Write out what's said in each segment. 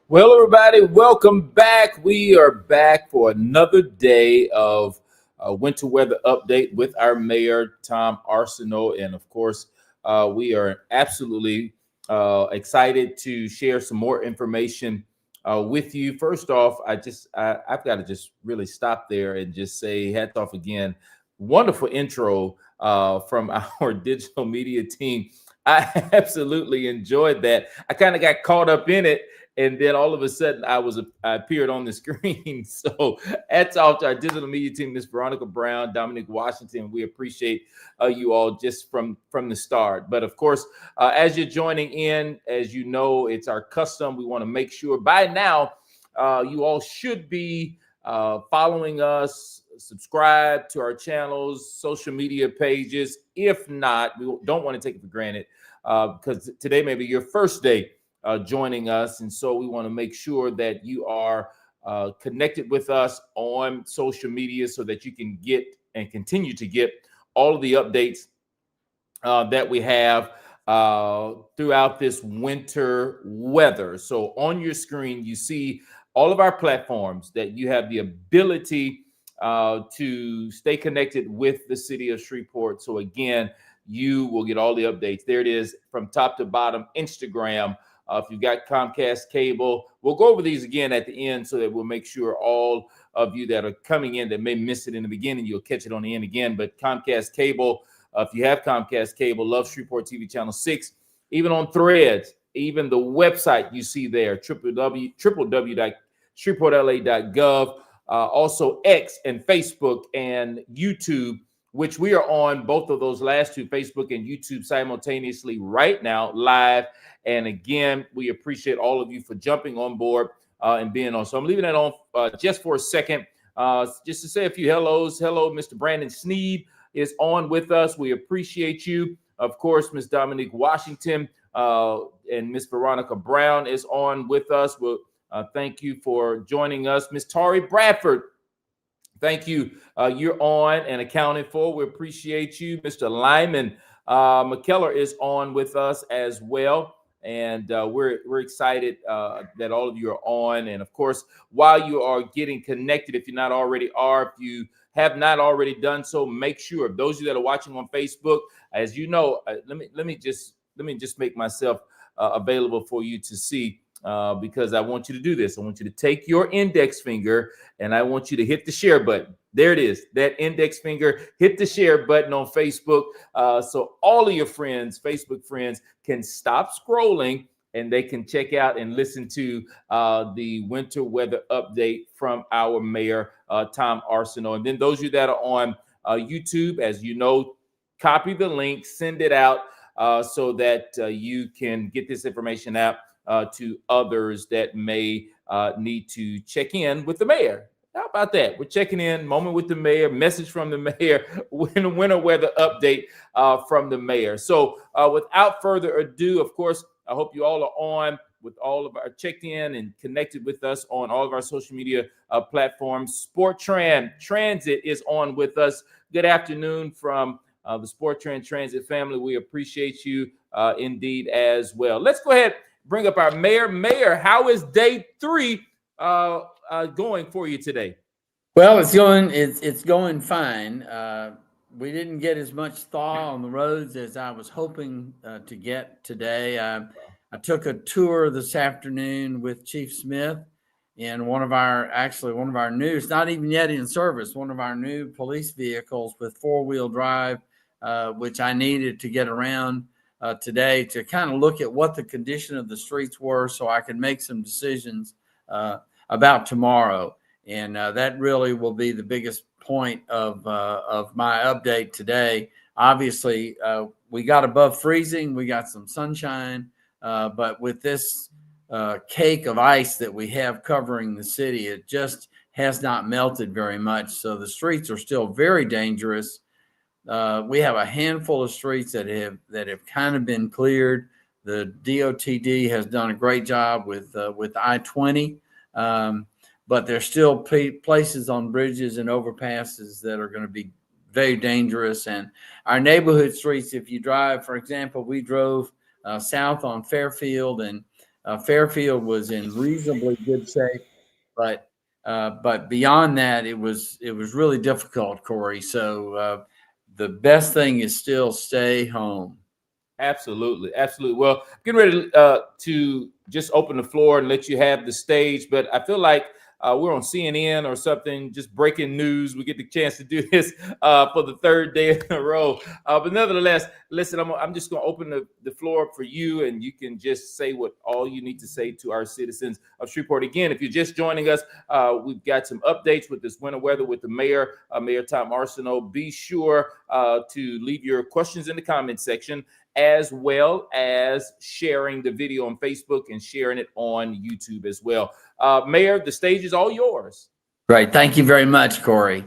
Well, everybody, welcome back. We are back for another day of winter weather update with our mayor, Tom Arceneaux. And of course, we are absolutely excited to share some more information with you. First off, I've got to just really stop there and just say hats off again. Wonderful intro from our digital media team. I absolutely enjoyed that. I kind of got caught up in it. And then all of a sudden, I appeared on the screen. So hats off to our digital media team, Miss Veronica Brown, Dominic Washington. We appreciate you all just from the start. But of course, as you're joining in, as you know, it's our custom. We want to make sure by now you all should be following us, subscribe to our channels, social media pages. If not, we don't want to take it for granted because today may be your first day joining us. And so we want to make sure that you are connected with us on social media so that you can get and continue to get all of the updates that we have throughout this winter weather. So on your screen, you see all of our platforms that you have the ability to stay connected with the city of Shreveport. So again, you will get all the updates. There it is from top to bottom. Instagram. If you've got Comcast cable, we'll go over these again at the end so that we'll make sure all of you that are coming in that may miss it in the beginning, you'll catch it on the end again. But Comcast cable, if you have Comcast cable, Love Shreveport TV channel 6, even on Threads, even the website you see there, www.shreveportla.gov, also X and Facebook and YouTube, which we are on both of those last two, Facebook and YouTube, simultaneously right now, live. And again, we appreciate all of you for jumping on board and being on. So I'm leaving that on just for a second, just to say a few hellos. Hello, Mr. Brandon Sneed is on with us. We appreciate you. Of course, Ms. Dominique Washington and Ms. Veronica Brown is on with us. We'll thank you for joining us. Ms. Tari Bradford, thank you. You're on and accounted for. We appreciate you. Mr. Lyman McKellar is on with us as well. And we're excited that all of you are on. And of course, while you are getting connected, if you're not already if you have not already done so, make sure. Those of you that are watching on Facebook, as you know, let me just make myself available for you to see. Because I want you to do this. I want you to take your index finger and I want you to hit the share button. There it is, that index finger. Hit the share button on Facebook so all of your friends, Facebook friends, can stop scrolling and they can check out and listen to the winter weather update from our mayor, Tom Arceneaux. And then those of you that are on YouTube, as you know, copy the link, send it out so that you can get this information out to others that may need to check in with the mayor. How about that? We're checking in, moment with the mayor, message from the mayor, winter weather update from the mayor. So without further ado, of course, I hope you all are on with all of our checked in and connected with us on all of our social media platforms. SportTran Transit is on with us. Good afternoon from the SportTran Transit family. We appreciate you indeed as well. Let's go ahead. Bring up our mayor. Mayor, how is day 3 going for you today? Well, it's going fine. We didn't get as much thaw on the roads as I was hoping to get today. I took a tour this afternoon with Chief Smith in one of our new, it's not even yet in service, one of our new police vehicles with 4-wheel drive, which I needed to get around today to kind of look at what the condition of the streets were so I could make some decisions about tomorrow. And that really will be the biggest point of my update today. Obviously, we got above freezing, we got some sunshine, but with this cake of ice that we have covering the city, it just has not melted very much. So the streets are still very dangerous. We have a handful of streets that have kind of been cleared. The DOTD has done a great job with I-20, but there's still places on bridges and overpasses that are going to be very dangerous. And our neighborhood streets, if you drive, for example, we drove south on Fairfield, and Fairfield was in reasonably good shape, but beyond that, it was really difficult, Corey. So the best thing is still stay home. Absolutely, absolutely. Well, getting ready to just open the floor and let you have the stage, but I feel like we're on CNN or something, just breaking news. We get the chance to do this for the third day in a row. But nevertheless, listen, I'm just going to open the floor up for you, and you can just say what all you need to say to our citizens of Shreveport. Again, if you're just joining us, we've got some updates with this winter weather with the mayor, Mayor Tom Arceneaux. Be sure to leave your questions in the comment section, as well as sharing the video on Facebook and sharing it on YouTube as well. Mayor, the stage is all yours. Great. Thank you very much, Corey.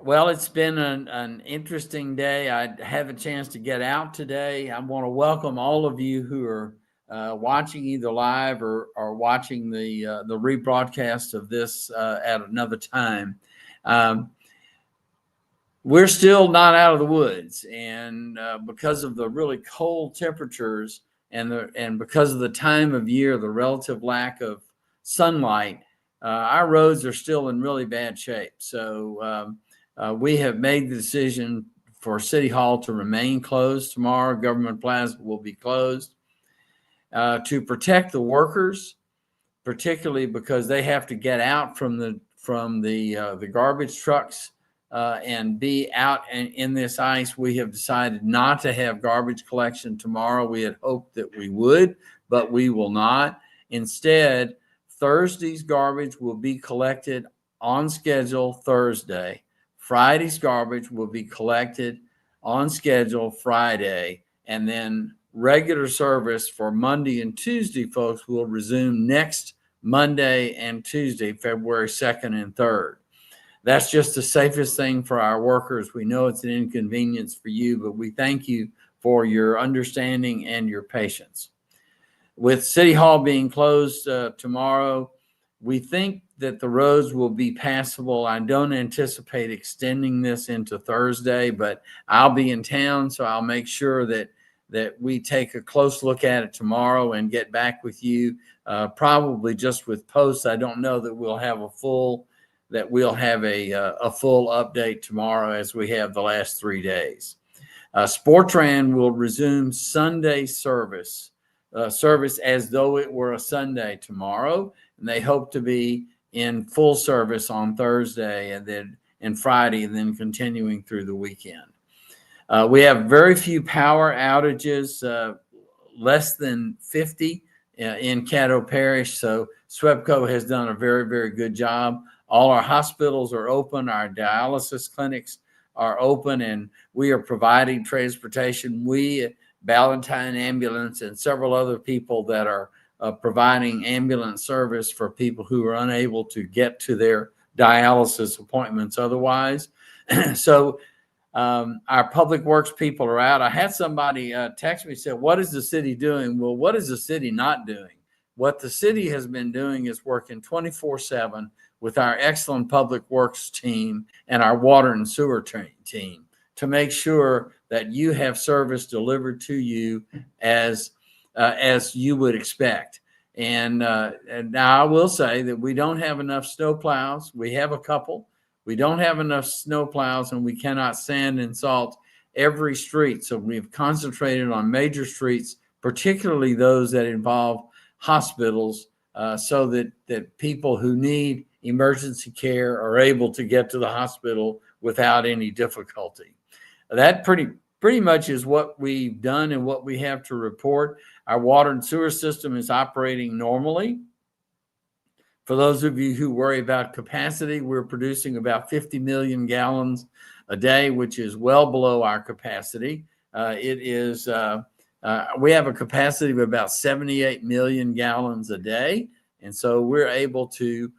Well, it's been an interesting day. I had a chance to get out today. I want to welcome all of you who are watching either live or watching the rebroadcast of this at another time. We're still not out of the woods, and because of the really cold temperatures and because of the time of year, the relative lack of sunlight, our roads are still in really bad shape. So we have made the decision for City Hall to remain closed tomorrow. Government Plaza will be closed to protect the workers, particularly because they have to get out from the garbage trucks and be out in this ice. We have decided not to have garbage collection tomorrow. We had hoped that we would, but we will not. Instead, Thursday's garbage will be collected on schedule Thursday. Friday's garbage will be collected on schedule Friday. And then regular service for Monday and Tuesday, folks, will resume next Monday and Tuesday, February 2nd and 3rd. That's just the safest thing for our workers. We know it's an inconvenience for you, but we thank you for your understanding and your patience. With City Hall being closed tomorrow, we think that the roads will be passable. I don't anticipate extending this into Thursday, but I'll be in town, so I'll make sure that we take a close look at it tomorrow and get back with you, probably just with posts. I don't know that we'll have a full update tomorrow as we have the last 3 days. Sportran will resume Sunday service as though it were a Sunday tomorrow, and they hope to be in full service on Thursday and Friday, and then continuing through the weekend. We have very few power outages, less than 50 in Caddo Parish. So SWEPCO has done a very, very good job. All our hospitals are open. Our dialysis clinics are open, and we are providing transportation. We, Ballantine Ambulance, and several other people that are providing ambulance service for people who are unable to get to their dialysis appointments otherwise. So our public works people are out. I had somebody text me, said, what is the city doing? Well, what is the city not doing? What the city has been doing is working 24/7 with our excellent public works team and our water and sewer team to make sure that you have service delivered to you as you would expect. And now I will say that we don't have enough snow plows. We have a couple. We don't have enough snow plows, and we cannot sand and salt every street. So we've concentrated on major streets, particularly those that involve hospitals, so that people who need emergency care are able to get to the hospital without any difficulty. That pretty much is what we've done and what we have to report. Our water and sewer system is operating normally. For those of you who worry about capacity, we're producing about 50 million gallons a day, which is well below our capacity. We have a capacity of about 78 million gallons a day. And so we're able to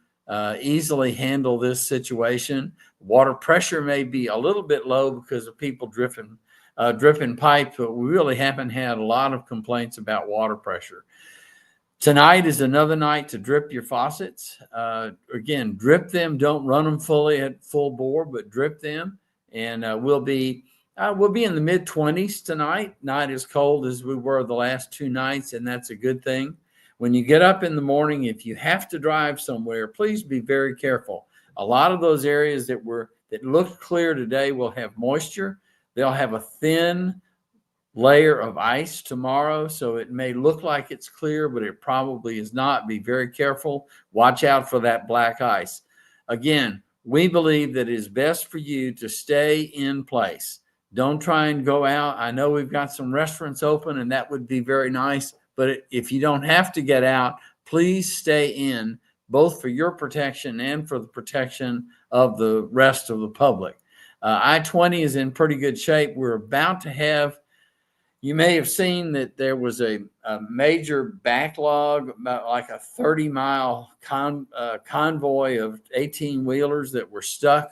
easily handle this situation. Water pressure may be a little bit low because of people dripping pipes, but we really haven't had a lot of complaints about water pressure. Tonight is another night to drip your faucets. Again, drip them. Don't run them fully at full bore, but drip them. And we'll be in the mid-20s tonight, not as cold as we were the last 2 nights, and that's a good thing. When you get up in the morning, if you have to drive somewhere, please be very careful. A lot of those areas that looked clear today will have moisture. They'll have a thin layer of ice tomorrow, so it may look like it's clear, but it probably is not. Be very careful. Watch out for that black ice. Again, we believe that it is best for you to stay in place. Don't try and go out. I know we've got some restaurants open, and that would be very nice, but if you don't have to get out, please stay in, both for your protection and for the protection of the rest of the public. I-20 is in pretty good shape. We're about to have, you may have seen that there was a major backlog, about like a 30-mile convoy of 18-wheelers that were stuck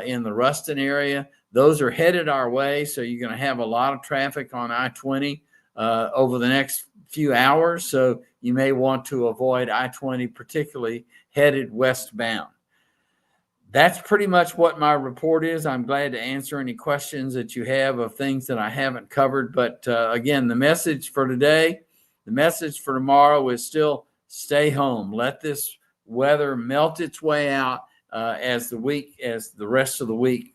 in the Ruston area. Those are headed our way, so you're going to have a lot of traffic on I-20 over the next few hours. So you may want to avoid I-20, particularly headed westbound. That's pretty much what my report is. I'm glad to answer any questions that you have of things that I haven't covered. But again, the message for today, the message for tomorrow is still stay home. Let this weather melt its way out as the rest of the week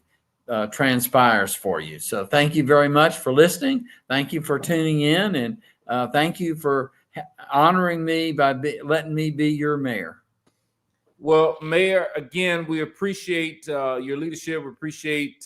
transpires for you. So thank you very much for listening. Thank you for tuning in, and thank you for honoring me by letting me be your mayor. Well, Mayor, again, we appreciate your leadership. We appreciate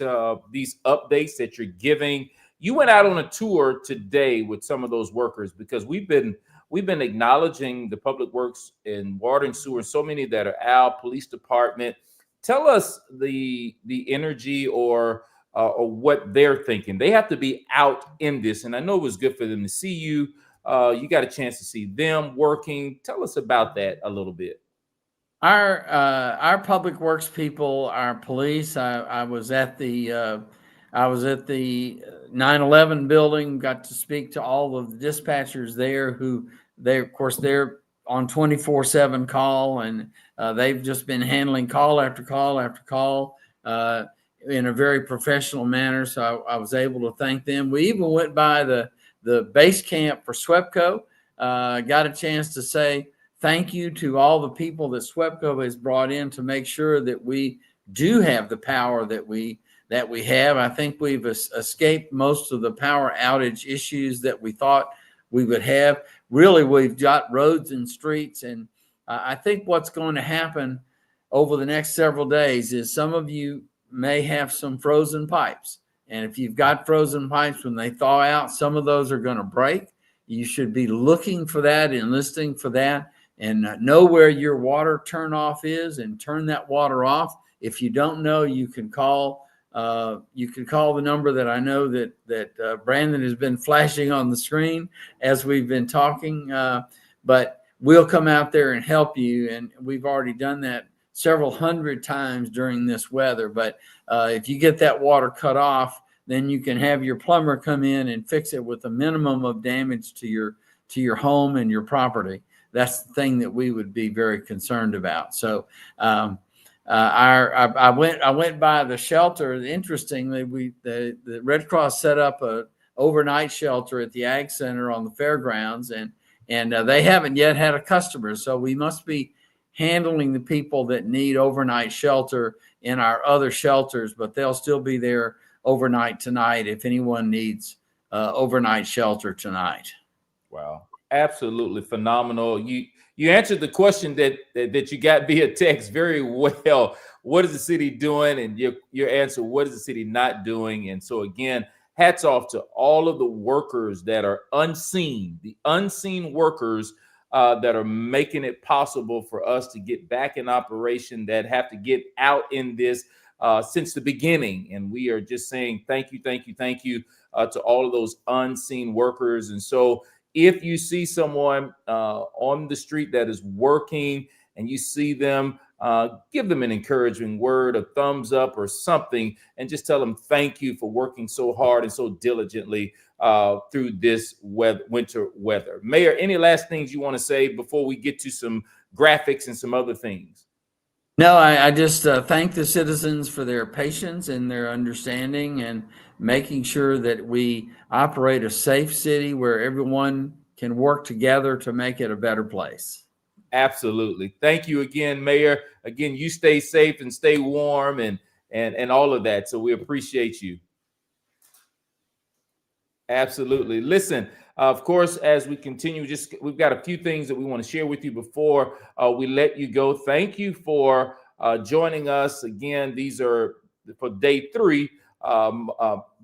these updates that you're giving. You went out on a tour today with some of those workers, because we've been acknowledging the public works and water and sewer, so many that are out, police department. Tell us the energy or what they're thinking. They have to be out in this, and I know it was good for them to see you. You got a chance to see them working. Tell us about that a little bit. Our public works people, our police. I was at the 9/11 building. Got to speak to all of the dispatchers there, who they're on 24/7 call, and they've just been handling call after call after call in a very professional manner. So I was able to thank them. We even went by the base camp for SWEPCO. Got a chance to say thank you to all the people that SWEPCO has brought in to make sure that we do have the power that we have. I think we've escaped most of the power outage issues that we thought we would have. Really, we've got roads and streets, and I think what's going to happen over the next several days is some of you may have some frozen pipes. And if you've got frozen pipes, when they thaw out, some of those are going to break. You should be looking for that and listening for that, and know where your water turnoff is and turn that water off. If you don't know, you can call the number that I know that Brandon has been flashing on the screen as we've been talking. But we'll come out there and help you, and we've already done that several hundred times during this weather. But if you get that water cut off, then you can have your plumber come in and fix it with a minimum of damage to your home and your property. That's the thing that we would be very concerned about. So I went by the shelter. Interestingly, the Red Cross set up a overnight shelter at the Ag Center on the fairgrounds, and they haven't yet had a customer. So we must be handling the people that need overnight shelter in our other shelters, but they'll still be there overnight tonight if anyone needs overnight shelter tonight. Wow, absolutely phenomenal. You answered the question that you got via text very well. What is the city doing? And your answer, what is the city not doing? And so again, hats off to all of the workers that are unseen, the unseen workers that are making it possible for us to get back in operation, that have to get out in this since the beginning. And we are just saying thank you, thank you, thank you to all of those unseen workers. And so if you see someone on the street that is working and you see them, give them an encouraging word, a thumbs up or something, and just tell them thank you for working so hard and so diligently through this winter weather. Mayor, any last things you want to say before we get to some graphics and some other things? No, I just thank the citizens for their patience and their understanding, and making sure that we operate a safe city where everyone can work together to make it a better place. Absolutely. Thank you again, Mayor. Again, you stay safe and stay warm and all of that. So we appreciate you. Absolutely. Listen, of course, as we continue, we've got a few things that we want to share with you before we let you go. Thank you for joining us again. These are for day 3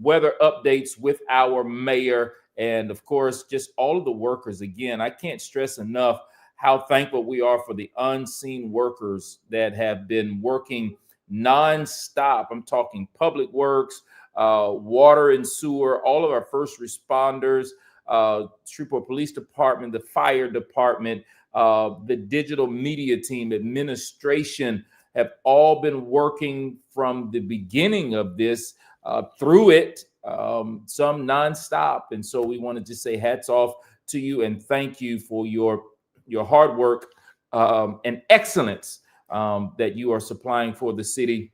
weather updates with our mayor, and of course, just all of the workers. Again, I can't stress enough how thankful we are for the unseen workers that have been working nonstop. I'm talking public works, water and sewer, all of our first responders, Shreveport Police Department, the fire department, the digital media team, administration, have all been working from the beginning of this through it, some nonstop. And so we want to just say hats off to you and thank you for your hard work and excellence that you are supplying for the city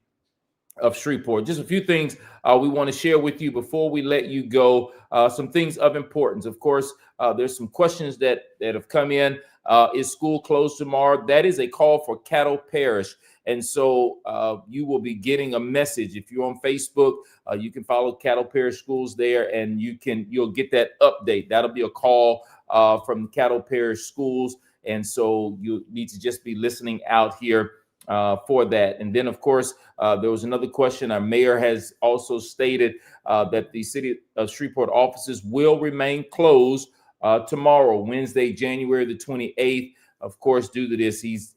of Shreveport. Just a few things we want to share with you before we let you go. Some things of importance. Of course, there's some questions that have come in. Is school closed tomorrow? That is a call for Caddo Parish. And so you will be getting a message. If you're on Facebook, you can follow Caddo Parish Schools there, and you'll get that update. That'll be a call from Caddo Parish Schools. And so you need to just be listening out here for that. And then, of course, there was another question. Our mayor has also stated that the city of Shreveport offices will remain closed tomorrow, Wednesday, January the 28th. Of course, due to this, he's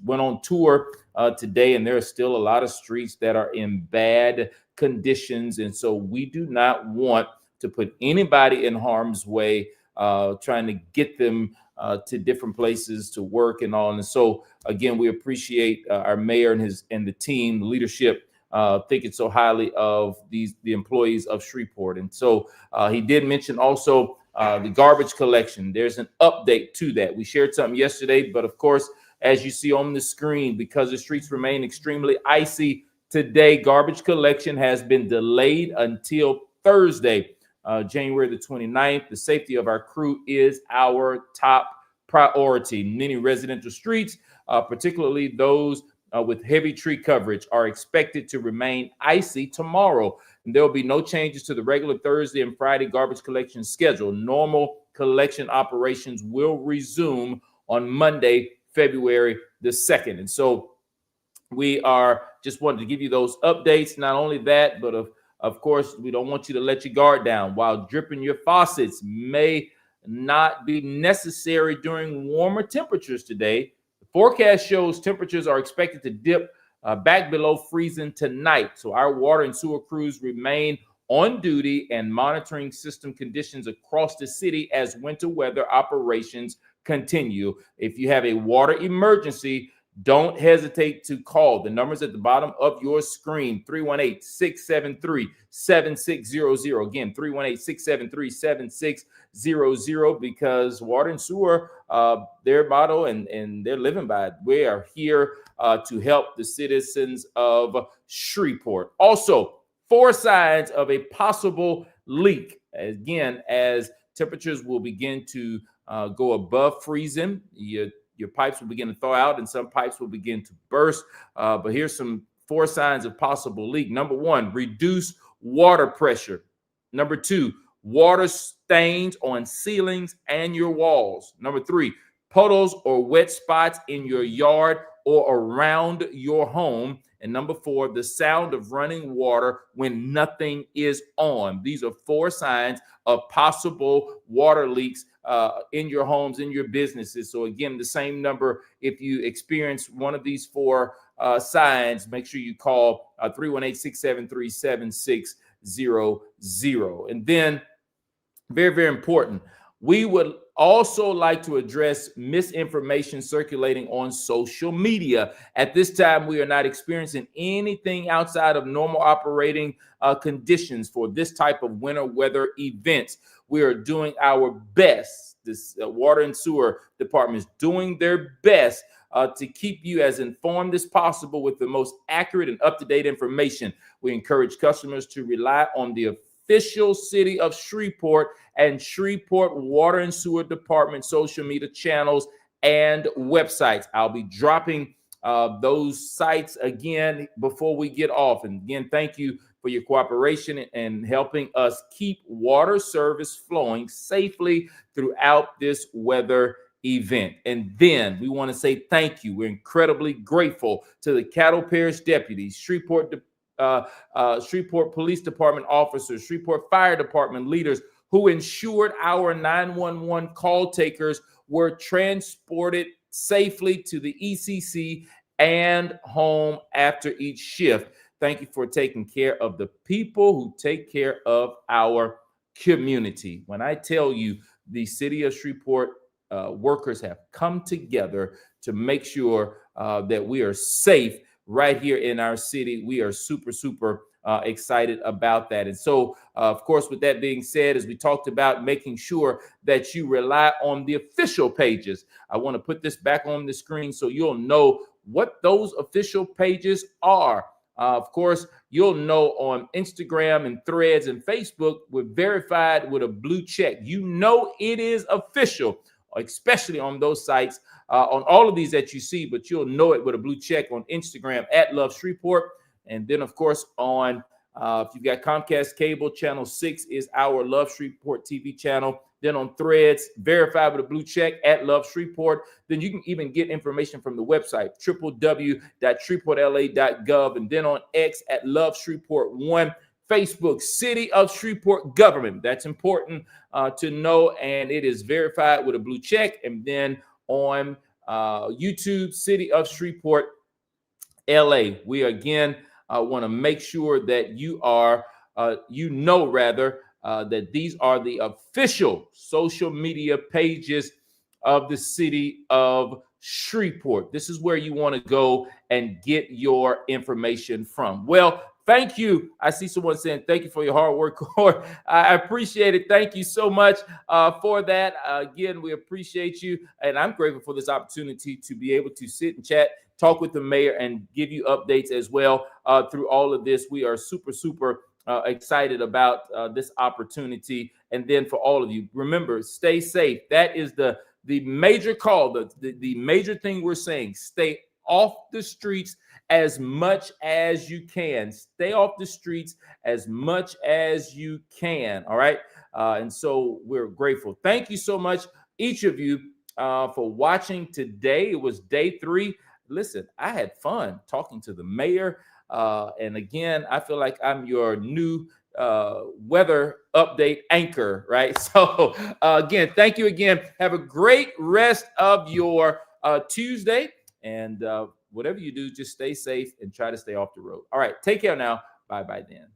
went on tour today, and there are still a lot of streets that are in bad conditions. And so we do not want to put anybody in harm's way, trying to get them to different places to work and all. And so again, we appreciate our mayor and the team, the leadership, thinking so highly of the employees of Shreveport. And so he did mention also the garbage collection. There's an update to that. We shared something yesterday, but of course, as you see on the screen, because the streets remain extremely icy today, garbage collection has been delayed until Thursday, January the 29th. The safety of our crew is our top priority. Many residential streets, particularly those with heavy tree coverage, are expected to remain icy tomorrow. And there will be no changes to the regular Thursday and Friday garbage collection schedule. Normal collection operations will resume on Monday, February the 2nd. And so we are just wanted to give you those updates. Not only that, but of course, we don't want you to let your guard down. While dripping your faucets may not be necessary during warmer temperatures today, the forecast shows temperatures are expected to dip back below freezing tonight. So our water and sewer crews remain on duty and monitoring system conditions across the city as winter weather operations continue. If you have a water emergency, don't hesitate to call. The numbers at the bottom of your screen, 318-673-7600. Again, 318-673-7600, because water and sewer, their motto and they're living by it. We are here to help the citizens of Shreveport. Also, 4 signs of a possible leak. Again, as temperatures will begin to go above freezing, your pipes will begin to thaw out and some pipes will begin to burst. But here's some 4 signs of possible leak. Number 1, reduce water pressure. Number 2, water stains on ceilings and your walls. Number 3, puddles or wet spots in your yard or around your home. And number 4, the sound of running water when nothing is on. These are 4 signs of possible water leaks in your homes, in your businesses. So again, the same number, if you experience one of these 4 signs, make sure you call 318-673-7600. And then, very, very important, we would also like to address misinformation circulating on social media. At this time, we are not experiencing anything outside of normal operating conditions for this type of winter weather events. We are doing our best. This water and sewer department is doing their best to keep you as informed as possible with the most accurate and up-to-date information. We encourage customers to rely on the official City of Shreveport and Shreveport Water and Sewer Department social media channels and websites. I'll be dropping those sites again before we get off. And again, thank you for your cooperation and helping us keep water service flowing safely throughout this weather event. And then we want to say thank you. We're incredibly grateful to the Cattle Parish deputies, Shreveport Police Department officers, Shreveport Fire Department leaders who ensured our 911 call takers were transported safely to the ECC and home after each shift. Thank you for taking care of the people who take care of our community. When I tell you the City of Shreveport workers have come together to make sure that we are safe right here in our city, we are super, super excited about that. And so, of course, with that being said, as we talked about making sure that you rely on the official pages, I want to put this back on the screen so you'll know what those official pages are. Of course, you'll know on Instagram and Threads and Facebook, we're verified with a blue check. You know it is official, especially on those sites, on all of these that you see, but you'll know it with a blue check on Instagram at Love Shreveport. And then, of course, on if you've got Comcast Cable, Channel 6 is our Love Shreveport TV channel. Then on Threads, verified with a blue check at Love Shreveport. Then you can even get information from the website, www.shreveportla.gov. And then on X at Love Shreveport 1. Facebook, City of Shreveport Government. That's important to know, and it is verified with a blue check. And then on YouTube, City of Shreveport LA. We again want to make sure that you are, that these are the official social media pages of the City of Shreveport. This is where you want to go and get your information from. Well, thank you. I see someone saying thank you for your hard work, Cord. I appreciate it. Thank you so much for that. Again, we appreciate you. And I'm grateful for this opportunity to be able to sit and chat, talk with the mayor, and give you updates as well through all of this. We are super, super excited about this opportunity. And then for all of you, remember, stay safe. That is the major call, the major thing we're saying. Stay off the streets as much as you can. Stay off the streets as much as you can. All right. And so we're grateful. Thank you so much, each of you, for watching today. It was day 3. Listen, I had fun talking to the mayor. And again, I feel like I'm your new weather update anchor, right? So again, thank you again. Have a great rest of your Tuesday. And whatever you do, just stay safe and try to stay off the road. All right. Take care now. Bye-bye then.